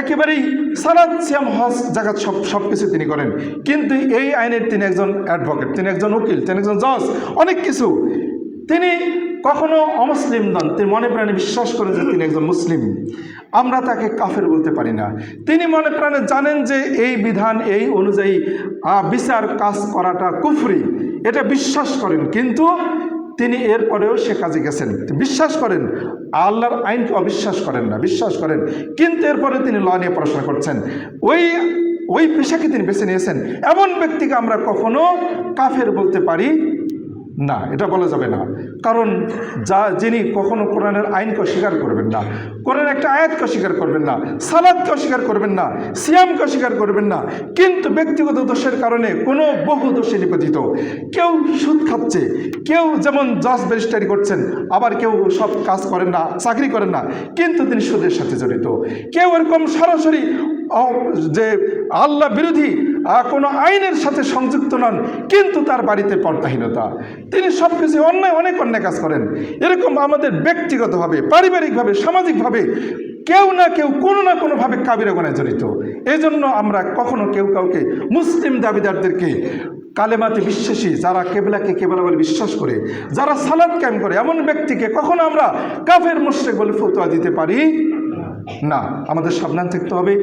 A: একেবারেই সালাত, সিয়াম, হজ, জাকাত সব কিছু তিনি করেন, কিন্তু এই আইনের তিনি একজন অ্যাডভোকেট, তিনি একজন উকিল, তিনি একজন জজ, অনেক কিছু। তিনি কখনো অমুসলিম নন, তিনি মনে প্রাণে বিশ্বাস করেন যে তিনি একজন মুসলিম, আমরা তাকে কাফের বলতে পারি না। তিনি মনে প্রাণে জানেন যে এই বিধান, এই অনুযায়ী বিচার কাজ করাটা কুফরি, এটা বিশ্বাস করেন, কিন্তু তিনি এরপরেও সে কাজে গেছেন, বিশ্বাস করেন, আল্লাহর আইনকে অবিশ্বাস করেন না, বিশ্বাস করেন, কিন্তু এরপরে তিনি ল নিয়ে পড়াশোনা করছেন, ওই পেশাকে তিনি বেছে নিয়েছেন। এমন ব্যক্তিকে আমরা কখনো কাফের বলতে পারি না, এটা বলা যাবে না, কারণ যিনি কখনো কোরআনের আইনকে অস্বীকার করবেন না, কোরআনের একটা আয়াতকে অস্বীকার করবেন না, সালাতকে অস্বীকার করবেন না, সিয়ামকে অস্বীকার করবেন না, কিন্তু ব্যক্তিগত দোষের কারণে কোনো বহু দোষে নিপতিত, কেউ সুদ খাচ্ছে, কেউ যেমন জজ ব্যারিস্টারি করছেন, আবার কেউ সব কাজ করেন না, চাকরি করেন না, কিন্তু তিনি সুদের সাথে জড়িত, কেউ এরকম সরাসরি যে আল্লাহ বিরোধী কোনো আইনের সাথে সংযুক্ত নন, কিন্তু তার বাড়িতে পর্দাহীনতা, তিনি সব কিছু অনেক অন্যায় কাজ করেন। এরকম আমাদের ব্যক্তিগতভাবে, পারিবারিকভাবে, সামাজিকভাবে কেউ না কেউ কোনো না কোনোভাবে কাবিরা গুনাহে জড়িত। এই জন্য আমরা কখনো কেউ কাউকে, মুসলিম দাবিদারদেরকে, কালেমাতে বিশ্বাসী, যারা কেবলাকে কেবলা বলে বিশ্বাস করে, যারা সালাত কায়েম করে, এমন ব্যক্তিকে কখনো আমরা কাফের মুশরিক বলে ফতোয়া দিতে পারি না। আমাদের সাবধান থাকতে হবে।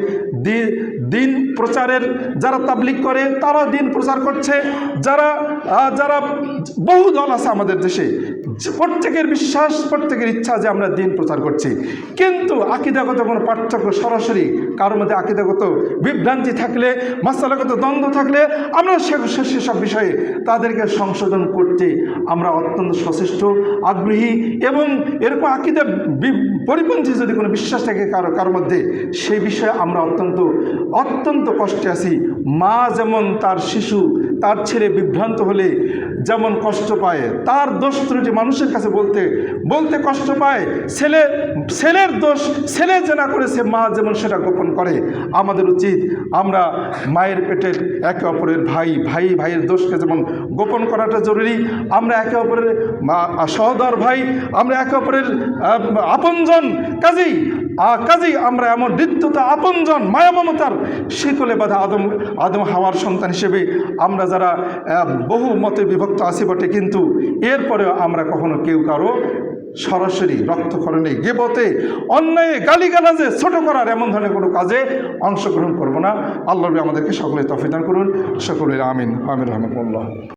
A: দিন প্রচারের যারা তাবলীগ করে, তারা দিন প্রচার করছে, যারা বহু দল আছে আমাদের দেশে, প্রত্যেকের বিশ্বাস, প্রত্যেকের ইচ্ছা যে আমরা দিন প্রচার করছি, কিন্তু আকীদাগত কোনো পার্থক্য, সরাসরি কারোর মধ্যে আকীদাগত বিভ্রান্তি থাকলে, মাসআলাগত দ্বন্দ্ব থাকলে, আমরা সেসব বিষয়ে তাদেরকে সংশোধন করতে আমরা অত্যন্ত সচেষ্ট, আগ্রহী, এবং এরকম আকীদা পরিপন্থী যদি কোনো বিশ্বাস থাকে কারোর মধ্যে, সেই বিষয়ে আমরা অত্যন্ত কষ্টে আছি। মা যেমন তার শিশু, তার ছেলে বিভ্রান্ত হলে যেমন কষ্ট পায়, তার দোষ ত্রুটি মানুষের কাছে বলতে কষ্ট পায়, ছেলের দোষ ছেলে যেটা করেছে মা যেমন সেটা গোপন করে, আমাদের উচিত আমরা মায়ের পেটের একে অপরের ভাইয়ের দোষকে যেমন গোপন করাটা জরুরি, আমরা একে অপরের সহোদর ভাই, আমরা একে অপরের আপনজন, কাজেই আমরা এমন হৃদ্যতা, আপনজন, মায়া মমতার শিকলে বাঁধা আদম হাওয়ার সন্তান হিসেবে আমরা যারা বহু মতে বিভক্ত আছি বটে, কিন্তু এরপরেও আমরা কখনো কেউ কারো সরাসরি রক্তক্ষরণে, গীবতে, অন্যায়, গালিগালাজে, ছোট করার এমন ধরনের কোনো কাজে অংশগ্রহণ করব না। আল্লাহ আমাদেরকে সকলে তৌফিক দান করুন। সকলের আমিন, আমিন রহমতুল্লাহ।